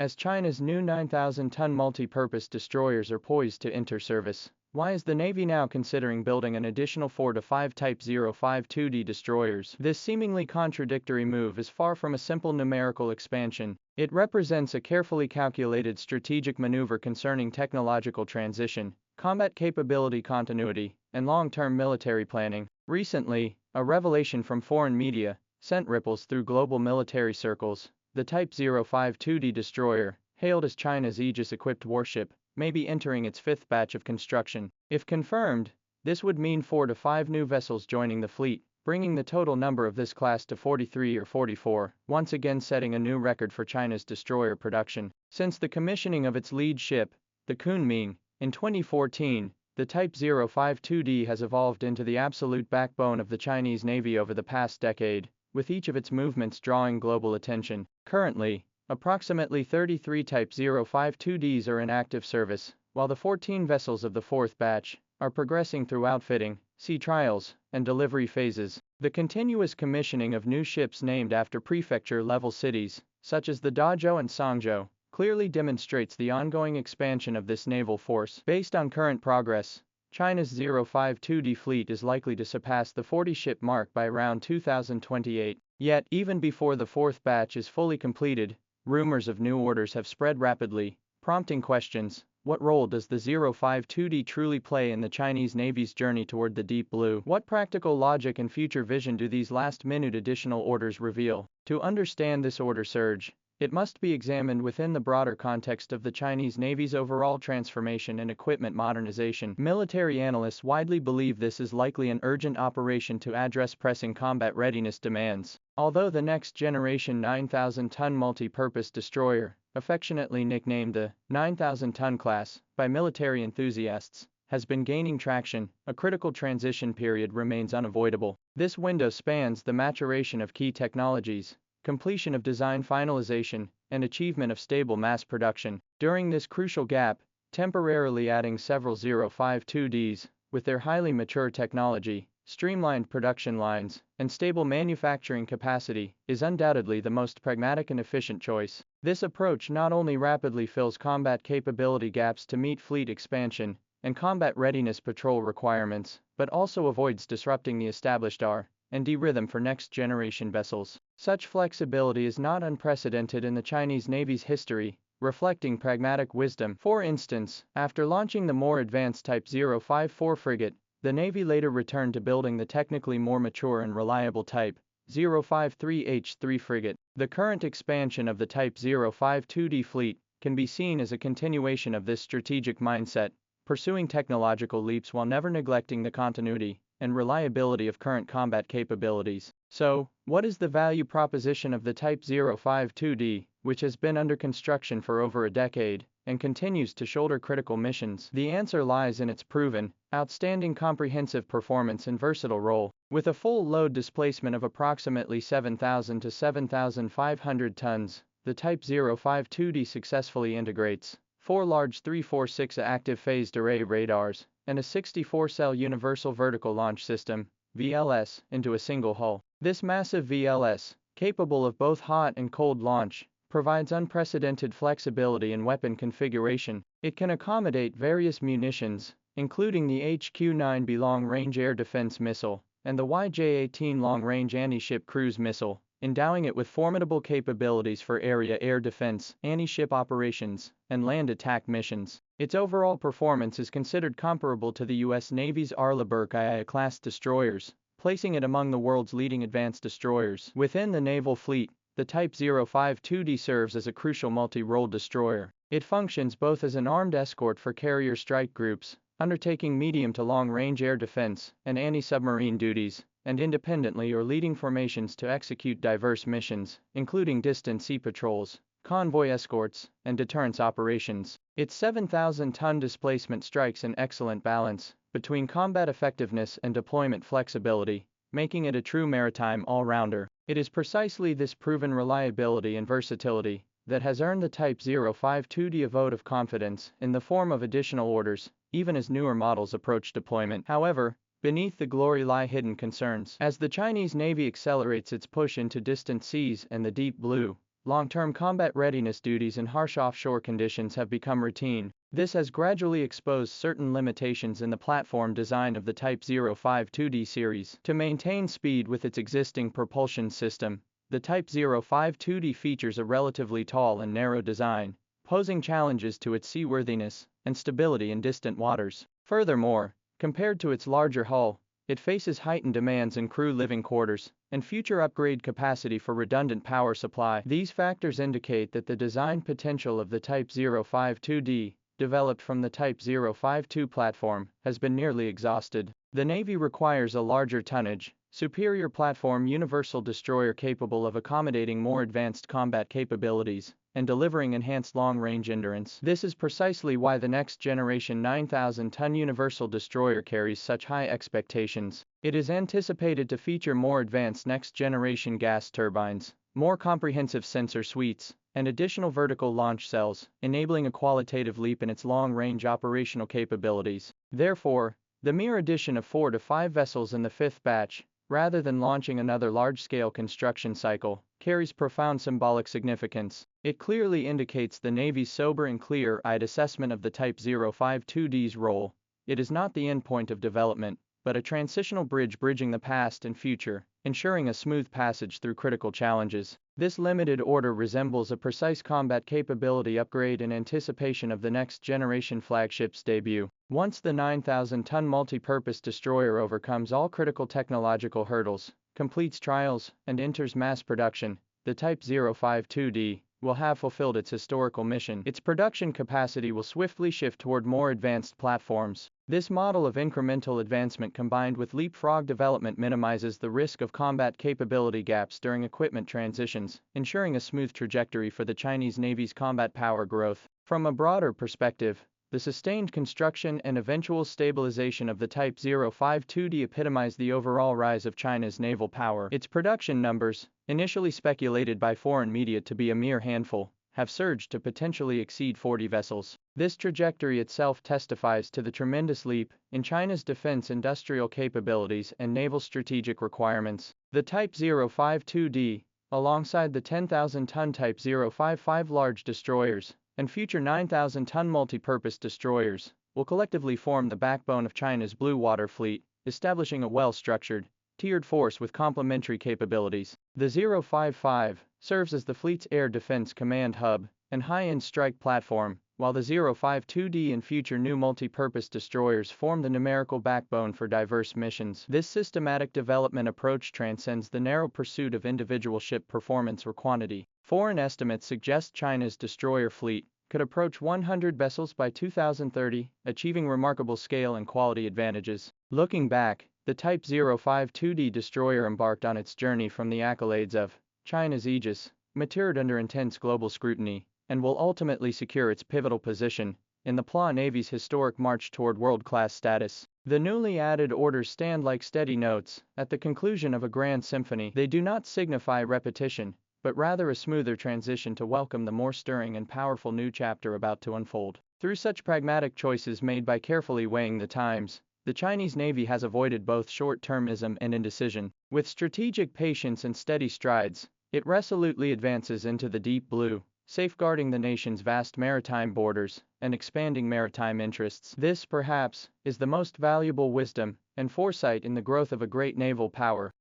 as China's new 9,000-ton multi-purpose destroyers are poised to enter service. Why is the Navy now considering building an additional 4 to 5 Type 052D destroyers? This seemingly contradictory move is far from a simple numerical expansion. It represents a carefully calculated strategic maneuver concerning technological transition, combat capability continuity, and long-term military planning. Recently, a revelation from foreign media sent ripples through global military circles. The Type 052D destroyer, hailed as China's Aegis-equipped warship, may be entering its fifth batch of construction. If confirmed, this would mean 4 to 5 new vessels joining the fleet, bringing the total number of this class to 43 or 44, once again setting a new record for China's destroyer production. Since the commissioning of its lead ship, the Kunming, in 2014, the Type 052D has evolved into the absolute backbone of the Chinese Navy over the past decade, with each of its movements drawing global attention. Currently, approximately 33 Type 052Ds are in active service, while the 14 vessels of the fourth batch are progressing through outfitting, sea trials, and delivery phases. The continuous commissioning of new ships named after prefecture-level cities, such as the Dazhou and Songzhou, clearly demonstrates the ongoing expansion of this naval force. Based on current progress, China's 052D fleet is likely to surpass the 40-ship mark by around 2028. Yet, even before the fourth batch is fully completed, rumors of new orders have spread rapidly, prompting questions. What role does the 052D truly play in the Chinese Navy's journey toward the deep blue? What practical logic and future vision do these last-minute additional orders reveal? To understand this order surge, it must be examined within the broader context of the Chinese Navy's overall transformation and equipment modernization. Military analysts widely believe this is likely an urgent operation to address pressing combat readiness demands. Although the next-generation 9,000-ton multi-purpose destroyer, affectionately nicknamed the 9,000-ton class by military enthusiasts, has been gaining traction, a critical transition period remains unavoidable. This window spans the maturation of key technologies, completion of design finalization, and achievement of stable mass production. During this crucial gap, temporarily adding several 052Ds, with their highly mature technology, streamlined production lines, and stable manufacturing capacity, is undoubtedly the most pragmatic and efficient choice. This approach not only rapidly fills combat capability gaps to meet fleet expansion and combat readiness patrol requirements, but also avoids disrupting the established R&D rhythm for next-generation vessels. Such flexibility is not unprecedented in the Chinese Navy's history, reflecting pragmatic wisdom. For instance, after launching the more advanced Type 054 frigate, the Navy later returned to building the technically more mature and reliable Type 053H3 frigate. The current expansion of the Type 052D fleet can be seen as a continuation of this strategic mindset, pursuing technological leaps while never neglecting the continuity and reliability of current combat capabilities. So, what is the value proposition of the Type 052D, which has been under construction for over a decade and continues to shoulder critical missions? The answer lies in its proven, outstanding comprehensive performance and versatile role. With a full load displacement of approximately 7,000 to 7,500 tons, the Type 052D successfully integrates 4 large 346 active phased array radars and a 64-cell Universal Vertical Launch System (VLS) into a single hull. This massive VLS, capable of both hot and cold launch, provides unprecedented flexibility in weapon configuration. It can accommodate various munitions, including the HQ-9B long-range air defense missile and the YJ-18 long-range anti-ship cruise missile, endowing it with formidable capabilities for area air defense, anti-ship operations, and land attack missions. Its overall performance is considered comparable to the U.S. Navy's Arleigh-Burke-class destroyers, placing it among the world's leading advanced destroyers. Within the naval fleet, the Type 052D serves as a crucial multi-role destroyer. It functions both as an armed escort for carrier strike groups, undertaking medium to long-range air defense and anti-submarine duties, and independently or leading formations to execute diverse missions, including distant sea patrols, convoy escorts, and deterrence operations. Its 7,000-ton displacement strikes an excellent balance between combat effectiveness and deployment flexibility, making it a true maritime all-rounder. It is precisely this proven reliability and versatility that has earned the Type 052D a vote of confidence in the form of additional orders, even as newer models approach deployment. However, beneath the glory lie hidden concerns. As the Chinese Navy accelerates its push into distant seas and the deep blue, long-term combat readiness duties and harsh offshore conditions have become routine. This has gradually exposed certain limitations in the platform design of the Type 052D series. To maintain speed with its existing propulsion system, the Type 052D features a relatively tall and narrow design, posing challenges to its seaworthiness and stability in distant waters. Furthermore, compared to its larger hull, it faces heightened demands in crew living quarters and future upgrade capacity for redundant power supply. These factors indicate that the design potential of the Type 052D, developed from the Type 052 platform, has been nearly exhausted. The Navy requires a larger tonnage, superior platform universal destroyer capable of accommodating more advanced combat capabilities and delivering enhanced long-range endurance. This is precisely why the next-generation 9,000-ton universal destroyer carries such high expectations. It is anticipated to feature more advanced next-generation gas turbines, more comprehensive sensor suites, and additional vertical launch cells, enabling a qualitative leap in its long-range operational capabilities. Therefore, the mere addition of 4 to 5 vessels in the fifth batch, rather than launching another large-scale construction cycle, carries profound symbolic significance. It clearly indicates the Navy's sober and clear-eyed assessment of the Type 052D's role. It is not the endpoint of development, but a transitional bridge bridging the past and future, ensuring a smooth passage through critical challenges. This limited order resembles a precise combat capability upgrade in anticipation of the next-generation flagship's debut. Once the 9,000-ton multi-purpose destroyer overcomes all critical technological hurdles, completes trials, and enters mass production, the Type 052D will have fulfilled its historical mission. Its production capacity will swiftly shift toward more advanced platforms. This model of incremental advancement combined with leapfrog development minimizes the risk of combat capability gaps during equipment transitions, ensuring a smooth trajectory for the Chinese Navy's combat power growth. From a broader perspective, the sustained construction and eventual stabilization of the Type 052D epitomize the overall rise of China's naval power. Its production numbers, initially speculated by foreign media to be a mere handful, have surged to potentially exceed 40 vessels. This trajectory itself testifies to the tremendous leap in China's defense industrial capabilities and naval strategic requirements. The Type 052D, alongside the 10,000-ton Type 055 large destroyers, and future 9,000-ton multi-purpose destroyers, will collectively form the backbone of China's blue water fleet, establishing a well-structured, tiered force with complementary capabilities. The 055 serves as the fleet's air defense command hub and high-end strike platform, while the 052D and future new multi-purpose destroyers form the numerical backbone for diverse missions. This systematic development approach transcends the narrow pursuit of individual ship performance or quantity. Foreign estimates suggest China's destroyer fleet could approach 100 vessels by 2030, achieving remarkable scale and quality advantages. Looking back, the Type 052D destroyer embarked on its journey from the accolades of China's Aegis, matured under intense global scrutiny, and will ultimately secure its pivotal position in the PLA Navy's historic march toward world-class status. The newly added orders stand like steady notes at the conclusion of a grand symphony. They do not signify repetition, but rather a smoother transition to welcome the more stirring and powerful new chapter about to unfold. Through such pragmatic choices made by carefully weighing the times, the Chinese Navy has avoided both short-termism and indecision. With strategic patience and steady strides, it resolutely advances into the deep blue, safeguarding the nation's vast maritime borders and expanding maritime interests. This, perhaps, is the most valuable wisdom and foresight in the growth of a great naval power.